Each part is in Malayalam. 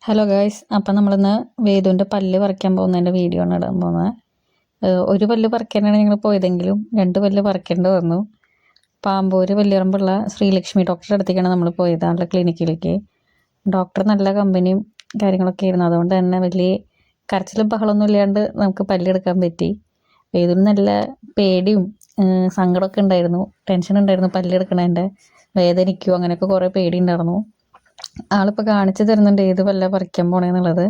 ഹലോ ഗായ്സ്, അപ്പം നമ്മളിന്ന് വേദുവിൻ്റെ പല്ല് പറിക്കാൻ പോകുന്നതിൻ്റെ വീഡിയോ ആണ് ഇടാൻ പോകുന്നത്. ഒരു പല്ല് പറിക്കാനാണ് ഞങ്ങൾ പോയതെങ്കിലും 2 പല്ല് പറിക്കേണ്ടി വന്നു. പാമ്പൂര് വലിയറമ്പുള്ള ശ്രീലക്ഷ്മി ഡോക്ടറുടെ അടുത്തേക്കാണ് നമ്മൾ പോയത്, ആളുടെ ക്ലിനിക്കിലേക്ക്. ഡോക്ടർ നല്ല കമ്പനിയും കാര്യങ്ങളൊക്കെ ആയിരുന്നു, അതുകൊണ്ട് തന്നെ വലിയ കരച്ചിലും ബഹളമൊന്നും ഇല്ലാണ്ട് നമുക്ക് പല്ലെടുക്കാൻ പറ്റി. വേദുവിന് നല്ല പേടിയും സങ്കടമൊക്കെ ഉണ്ടായിരുന്നു, ടെൻഷൻ ഉണ്ടായിരുന്നു. പല്ലെടുക്കണതിൻ്റെ വേദനിക്കുമോ അങ്ങനെയൊക്കെ കുറേ പേടി ഉണ്ടായിരുന്നു. ആളിപ്പോൾ കാണിച്ചു തരുന്നുണ്ട് ഏത് പല്ല പറിക്കാൻ പോണേന്നുള്ളത്.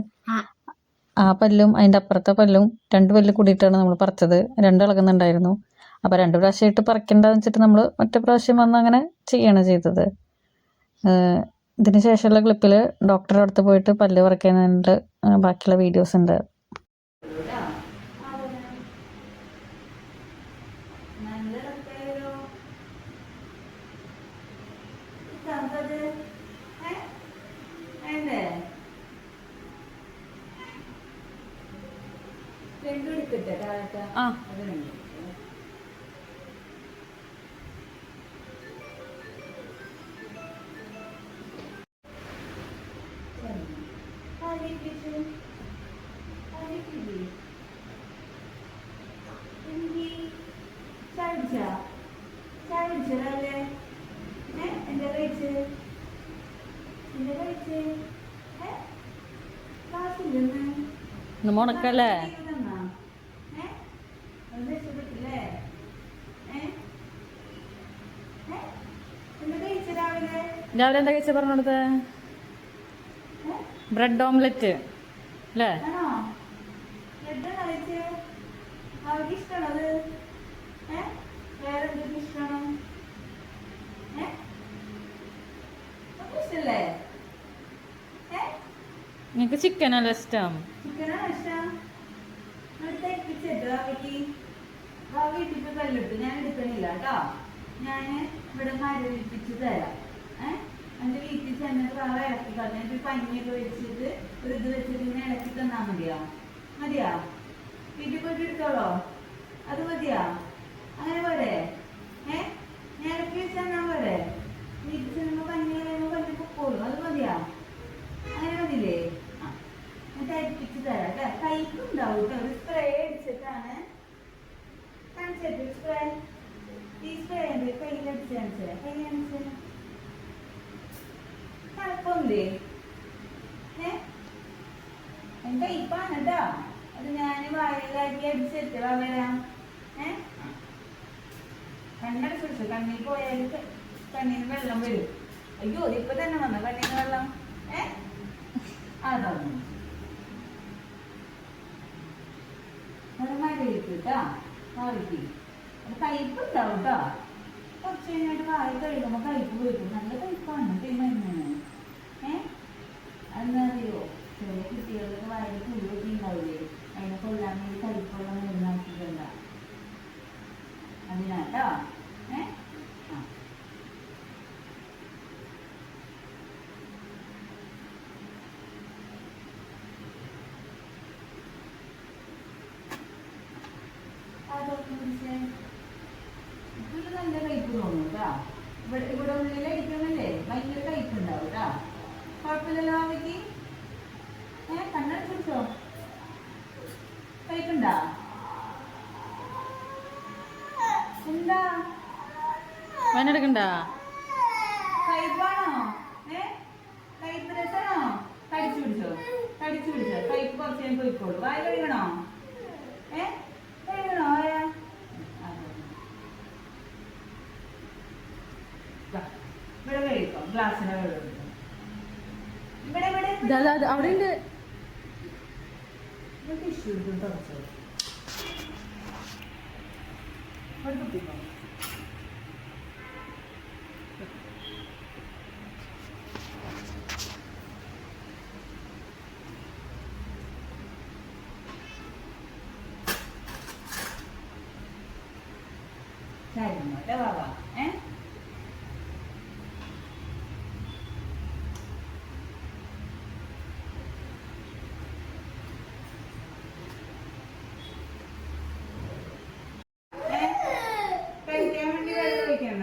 ആ പല്ലും അതിൻ്റെ അപ്പുറത്തെ പല്ലും 2 പല്ല് കൂടിയിട്ടാണ് നമ്മൾ പറിച്ചത്. 2 ഇളകുന്നുണ്ടായിരുന്നു. അപ്പോൾ 2 പ്രാവശ്യമായിട്ട് പറിക്കണ്ടെന്ന് വെച്ചിട്ട് നമ്മൾ ഒറ്റ പ്രാവശ്യം വന്ന് അങ്ങനെ ചെയ്യാണ് ചെയ്തത്. ഇതിന് ശേഷമുള്ള ക്ലിപ്പിൽ ഡോക്ടറുടെ അടുത്ത് പോയിട്ട് പല്ല് പറിക്കാനുണ്ട്, ബാക്കിയുള്ള വീഡിയോസ് ഉണ്ട്. ആ മുടക്കല്ലേ രാവിലെ എന്താ കഴിച്ച പറഞ്ഞോടുത്ത്? ബ്രെഡ് ഓംലെറ്റ് അല്ലേ? നിനക്ക് ചിക്കനല്ല ഇഷ്ടം? ഞാൻ എടുക്കണില്ല കേട്ടോ. ഞാൻ ഇവിടെ മരവിപ്പിച്ച് തരാം. എന്റെ വീട്ടിൽ ചെന്നിട്ട് റവ ഇളക്കി കളഞ്ഞിട്ട് പനിയൊക്കെ വെച്ചിട്ട് ഒരു ഇത് വെച്ചിട്ട് ഇങ്ങനെ ഇളക്കി തന്നാ മതിയോ? വീട്ടിൽ പോയിട്ട് എടുത്തോളോ? അത് മതിയാ? അങ്ങനെ പോരെ? ഞാൻ ഇളക്കി വെച്ച് തന്നാ പോരെ? വീട്ടിൽ ചെല്ലുമ്പോ പനി കളയുമ്പോ പനി പൊക്കോളൂ. അത് മതിയാ? അങ്ങനെ മതിയില്ലേ? ഞാൻ തരിപ്പിച്ച് തരാം കേട്ടോ. കയ്പുണ്ടാവും കേട്ടോ. ഒരു സ്പ്രേ അടിച്ചിട്ടാണ് കാണിച്ചിട്ട്. സ്പ്രേ ഈ സ്പ്രേ ഉണ്ട്, കയ്യിലടിച്ച് കാണിച്ചേ. കയ്യിലടിച്ച് കുഴപ്പമില്ലേ? എന്റെ കയ്പാണ് കേട്ടോ. അത് ഞാൻ വായിലാക്കി അടിച്ചിട്ട് വരാം. കണ്ണടച്ച് പിടിച്ചു. കണ്ണിൽ പോയാൽ കണ്ണിന് വെള്ളം വരും. അയ്യോ, ഇപ്പൊ തന്നെ വന്നോ കണ്ണിന് വെള്ളം? അതൊന്നും മരവിക്ക് കേട്ടോ. മാറിക്ക്. അത് കയ്പുണ്ടാവും കേട്ടോ. കുറച്ച് കഴിഞ്ഞിട്ട് വായി കഴിയുമ്പോ കയ്പ് വരും. നല്ല കയ്പാണ് മരുന്നാണ്. അതെന്നറിയോ, ചെറിയ കുട്ടികൾക്ക് വായിൽ പുഴുവൊക്കെ ഉണ്ടാവില്ലേ, അതിനെ കൊല്ലാൻ വേണ്ടി കയ്പുള്ള മരുന്നാക്കിയിട്ടുണ്ട. അതിനാട്ടോ. ഇതൊരു നല്ല കയ്പ് തോന്നും കേട്ടോ. ഇവിടെ ഉള്ളിൽ അടിക്കണല്ലേ ഭയങ്കര കയ്പുണ്ടാവും കേട്ടോ. കുഴപ്പമില്ലല്ലോ അവയ്ക്ക്. കണ്ണടച്ച് പിടിച്ചോ. കയ്പുണ്ടാ? എന്താ വനെടുക്കണ്ട? കയ്പാണോ? കയ്പ് രസമാണോ? കടിച്ചു പിടിച്ചോ. കയ്പ് കുറച്ച് ഞാൻ പോയിക്കോളൂ. വായ കഴുകണോ? കഴുകണോ വായ? ഇവിടെ കഴിക്കോ. ഗ്ലാസ്സിനെ വെള്ളം ഇവിടെ അവിടെ ഉണ്ട്. ടിഷ്യൂ എടുത്ത് തുറച്ചോ. ഇവിടെ കുത്തിക്കോ. ശരി വാവാ.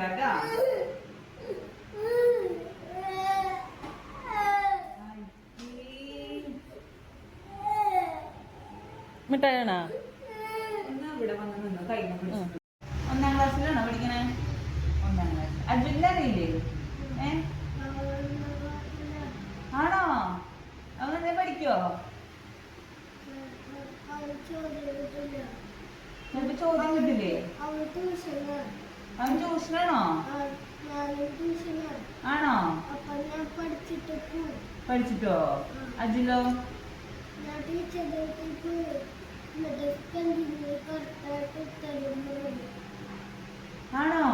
കേട്ടോ. മിഠായിയാണോ? ഒന്ന് ഇവിടെ വന്ന് നിന്ന് കൈമ പിടിച്ചു. 1ാം ക്ലാസ്സിലാണോ പഠിക്കണേ? 1ാം ക്ലാസ്. അർജുൻ്റെ അറിയില്ലേ? ആണോ? അവൻ എന്തേ പഠിക്കോ? ചിലപ്പോ ചോദ്യം കിട്ടില്ലേ? അവൻ ട്യൂഷനാണോ? ആണോ? പഠിച്ചിട്ടോ? അജിലോ? ആണോ?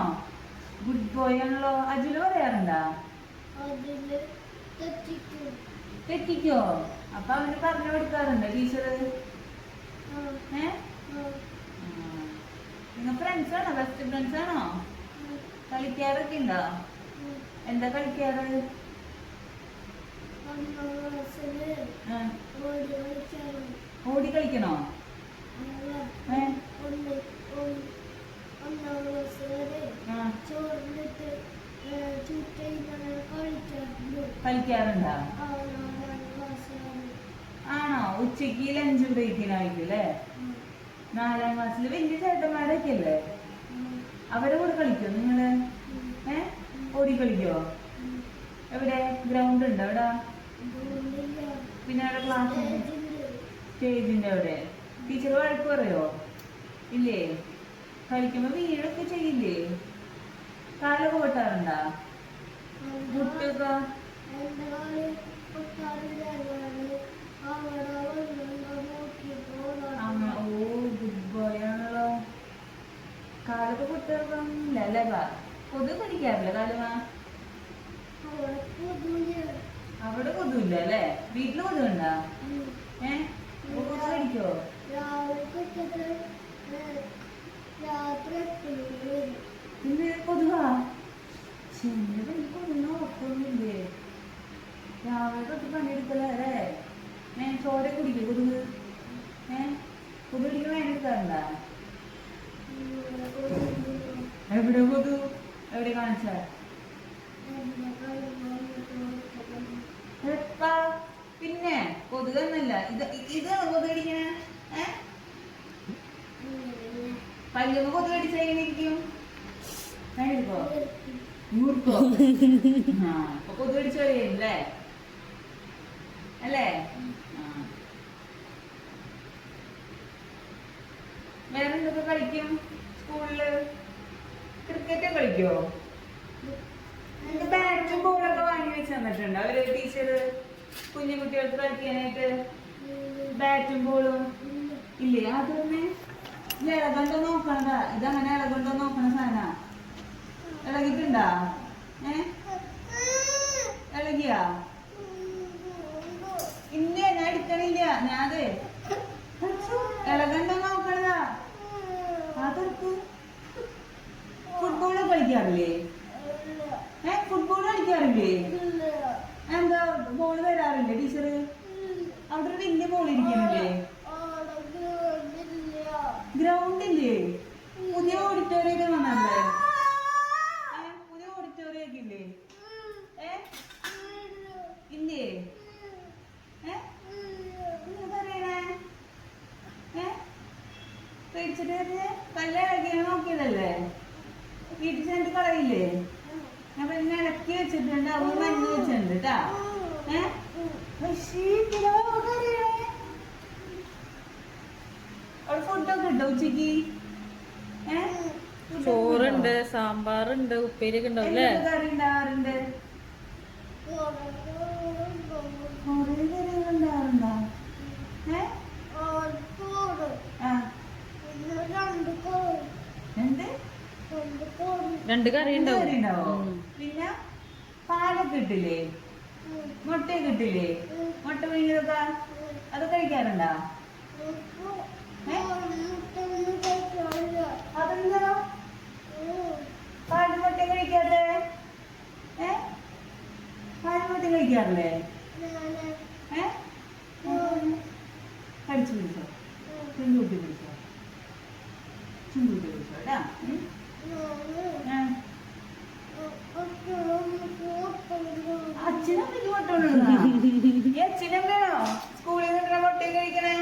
ഗുഡ് ബോയ് ആണല്ലോ. അജില് പറയാറുണ്ടോ? തെറ്റിക്കോ? അപ്പൊ അവന് പറഞ്ഞു കൊടുക്കാറുണ്ടോ ടീച്ചർ? നിങ്ങൾ ഫ്രണ്ട്സ് ആണോ? ബെസ്റ്റ് ഫ്രണ്ട്സ് ആണോ? കളിക്കാറൊക്കെ ഉണ്ടോ? എന്താ കളിക്കാറ്? ഓടി കളിക്കണോ? കളിക്കാറുണ്ടോ? ആണോ? ഉച്ചക്ക് ലഞ്ച് ബ്രേക്കിനായിരിക്കും അല്ലേ? 4ാം ക്ലാസ്സിൽ വലിയ ചേട്ടന്മാരൊക്കെ അല്ലേ? അവരെ കൂടെ കളിക്കോ നിങ്ങള്? ഓടി കളിക്കോ? എവിടെ ഗ്രൗണ്ട് ഉണ്ടോ അവിടെ? പിന്നെ അവിടെ ക്ലാസ് സ്റ്റേജിന്റെ അവിടെ ടീച്ചർ വഴക്ക് പറയോ? ഇല്ലേ? കളിക്കുമ്പോ വീഴൊക്കെ ചെയ്യില്ലേ? കാലൊക്കെ പൊട്ടാറുണ്ടാ? മുട്ടൊക്കെ? ഓ ഗുഡ് ബോയ് ആണല്ലോ. കാലൊക്കെ പൊട്ടാറില്ല അല്ലേ? കൊതു കടിക്കാറില്ല കാലുമ? അവിടെ കൊതുല്ല അല്ലേ? വീട്ടില് കൊതുണ്ടാ? കൊതു കടിക്കോ? പിന്നെ കൊതുകാ? ചെന്നത് എനിക്ക് കൊതുന്ന ഉറപ്പൊന്നുമില്ലേ? രാവിലെ തൊട്ട് പണിയെടുക്കലേ അല്ലേ? ചോര കുടിക്കോ കൊതുക്? കൊതു പിടിക്കാൻ വേണ്ടിയെടുക്കാറുണ്ടാ? എവിടെ കൊതു? എവിടെ കാണിച്ച? പിന്നെ കൊതുക് എന്നല്ല ഇതാണ് കൊതുക് കടിക്കണേ. പല്ലുമ്പോ കൊതുക് കടിച്ചിരിക്കും. എടുക്കോ? മൂർക്കോ? അപ്പൊ കൊതുക് കടിച്ചു കഴിയല്ലേ? അല്ലേ? വേറെ എന്തൊക്കെ കളിക്കും സ്കൂളില്? ക്രിക്കറ്റ് കളിക്കോ? ബാറ്റും ബോളൊക്കെ വാങ്ങി വെച്ച് തന്നിട്ടുണ്ടോ അവര് ടീച്ചർ കുഞ്ഞു കുട്ടികൾക്ക് കളിക്കാനായിട്ട്? ബാറ്റും ബോളും ഇല്ലേ? അതൊന്നെ ഇളകണ്ടോ നോക്കണതാ. ഇതങ്ങനെ ഇളകണ്ടോ നോക്കണ സാധന. ഇളകിട്ടുണ്ടാ? ഇളകിയാ? ഇല്ല ഞാൻ എടുക്കണില്ല. ഞാനേ ഇളകണ്ടോ നോക്കണതാ. അതൊക്കെ ഫുട്ബോള് കളിക്കാറില്ലേ? ഫുട്ബോൾ കളിക്കാറില്ലേ? എന്താ ബോള് തരാറില്ലേ ടീച്ചറ്? അവിടെ ഒരു വലിയ ബോൾ ഇരിക്കണില്ലേ? ഗ്രൗണ്ട് ഇല്ലേ? പുതിയ ഓഡിറ്റോറിയം ഒക്കെ വന്നല്ലേ? പുതിയ ഓഡിറ്റോറിയം ഒക്കെ ഇല്ലേ? ഇല്ലേ? പേടിച്ചിട്ട് കല്ല് ഇളകിയാണ് നോക്കിയതല്ലേ? വീട്ടിൽ ചെന്നിട്ട് കളയില്ലേ? ഞാൻ പിന്നെ ഇളക്കി വെച്ചിട്ടുണ്ട്. അവ മഞ്ഞ് വെച്ചിട്ടുണ്ട് കേട്ടാ. അവിടെ ഫുഡൊക്കെ ഉണ്ടോ ഉച്ചക്ക്? ചോറുണ്ട്, സാമ്പാറുണ്ട്, ഉപ്പേരിയൊക്കെ ഉണ്ടാവും അല്ലേ? കറി ഉണ്ടാവാറുണ്ട്. കുറേ കറികൾ ഉണ്ടാവാറുണ്ടോ? രണ്ട് കറി ഉണ്ടാവോ? പിന്നെ പാലൊക്കെ ഇട്ടില്ലേ? മുട്ടയൊക്കെ ഇട്ടില്ലേ? മുട്ട പിഴിഞ്ഞതൊക്കെ അത് കഴിക്കാറുണ്ടോ? അതെന്താ പാൽമുട്ട കഴിക്കാതെ? പാൽമുട്ട കഴിക്കാറില്ലേ? കടിച്ചു പിടിച്ചോ? ചുണ്ടൂട്ടി പിടിച്ചോ? ചുണ്ടൂട്ടി പിടിച്ചോ കേട്ടാ. അച്ഛനമ്മയ്ക്ക് മുട്ട കൊണ്ടുവന്നോ? ഈ അച്ഛനമ്മയാണോ സ്കൂളിൽ നിന്ന് മുട്ട കഴിക്കണേ?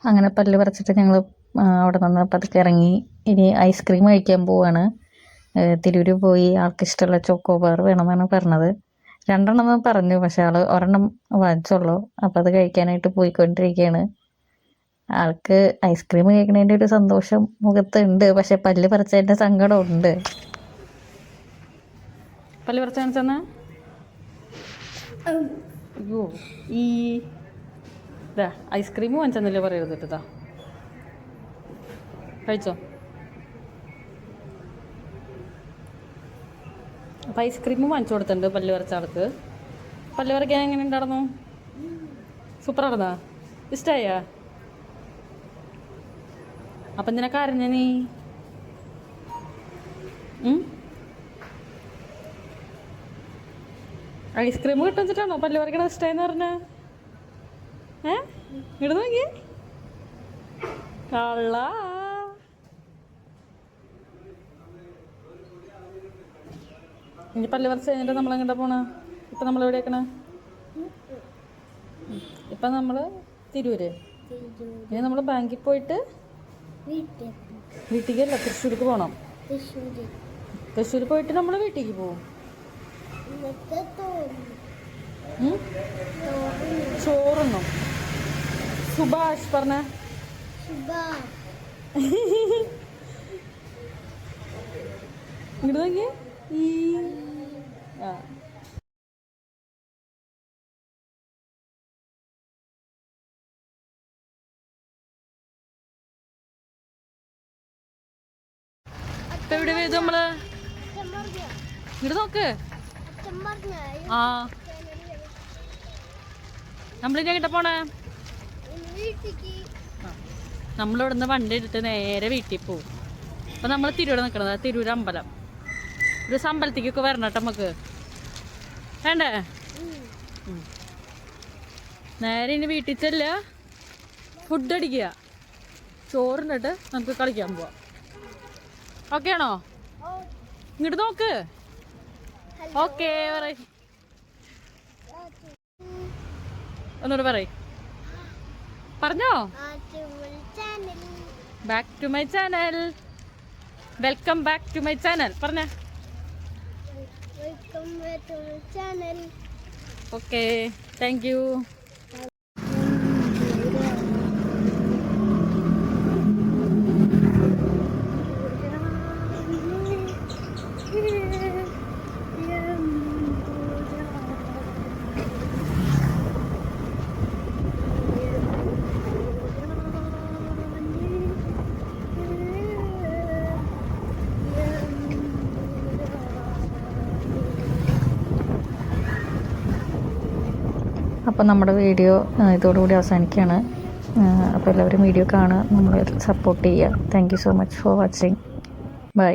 അങ്ങനെ പല്ല് പറിച്ചിട്ട് ഞങ്ങൾ അവിടെ നിന്ന് പതുക്കെ ഇറങ്ങി. ഇനി ഐസ്ക്രീം കഴിക്കാൻ പോവാണ്. തിരൂർ പോയി ആൾക്ക് ഇഷ്ടമുള്ള ചോക്കോ ബാർ വേണമെന്നാണ് പറഞ്ഞത്. 2 എണ്ണം പറഞ്ഞു, പക്ഷെ ആൾ ഒരെണ്ണം വാങ്ങിച്ചുള്ളൂ. അപ്പോൾ അത് കഴിക്കാനായിട്ട് പോയിക്കൊണ്ടിരിക്കുകയാണ്. ആൾക്ക് ഐസ്ക്രീം കഴിക്കണതിൻ്റെ ഒരു സന്തോഷം മുഖത്തുണ്ട്, പക്ഷെ പല്ല് പറിച്ചതിൻ്റെ സങ്കടമുണ്ട്. പല്ല് പറിച്ച കാണിച്ചെന്നാ അയ്യോ ഈ ഇതാ ഐസ്ക്രീം വാങ്ങിച്ചെന്നല്ലേ പറയരുതിട്ടാ. കഴിച്ചോ? അപ്പം ഐസ്ക്രീമും വാങ്ങിച്ചു കൊടുത്തിട്ടുണ്ട് പല്ല് പറിച്ച ആൾക്ക്. പല്ല് പറിക്കാൻ എങ്ങനെ ഉണ്ടായിരുന്നു? സൂപ്പറായിരുന്നാ? ഇഷ്ടമായ? അപ്പം എന്തിനാ കരഞ്ഞ നീ? ഐസ്ക്രീം കിട്ടും വെച്ചിട്ടാണോ പല്ല് പറിക്കണത് ഇഷ്ടമായെന്ന് പറഞ്ഞ? ഇങ്ങോട്ട് നോക്കി കള്ള. ഇനി പല്ല് പറിച്ച് കഴിഞ്ഞിട്ട് നമ്മളെങ്ങോട്ടാ പോണ? ഇപ്പം നമ്മൾ എവിടെയാക്കണ? ഇപ്പം നമ്മൾ തിരൂര്. ഇനി നമ്മൾ ബാങ്കിൽ പോയിട്ട് വീട്ടിലേക്കല്ല തൃശ്ശൂർക്ക് പോകണം. തൃശ്ശൂർ പോയിട്ട് നമ്മൾ വീട്ടിലേക്ക് പോകും. ചോറുണ്ണോ? സുഭാഷ് പറഞ്ഞ ഇങ്ങോട്ട് നോക്കിയേ. ഇപ്പൊ എവിടെ പോയത് നമ്മള്? ഇങ്ങോട്ട് നോക്ക്. ആ നമ്മളിനി എങ്ങോട്ടാ പോണേ? നമ്മളിവിടെ നിന്ന് വണ്ടി എടുത്ത് നേരെ വീട്ടിൽ പോവും. അപ്പം നമ്മൾ തിരൂർ നിൽക്കണത് തിരൂർ അമ്പലം. ഒരു അമ്പലത്തേക്കൊക്കെ വരണം കേട്ടോ നമുക്ക്. വേണ്ടേ? നേരെ ഇനി വീട്ടിൽ ചെല്ലുക, ഫുഡ് അടിക്കുക, ചോറിന്നിട്ട് നമുക്ക് കളിക്കാൻ പോവാം. ഓക്കെ ആണോ? ഇങ്ങോട്ട് നോക്ക്. ഓക്കെ പറയ്. ഒന്നുകൂടെ പറയ്. പറഞ്ഞോ? Back to my channel. Welcome back to my channel പറഞ്ഞ. Okay, thank you. അപ്പോൾ നമ്മുടെ വീഡിയോ ഇതോടുകൂടി അവസാനിക്കുകയാണ്. അപ്പോൾ എല്ലാവരും വീഡിയോ കാണുക, നമ്മളെ സപ്പോർട്ട് ചെയ്യുക. Thank you so much for watching. By.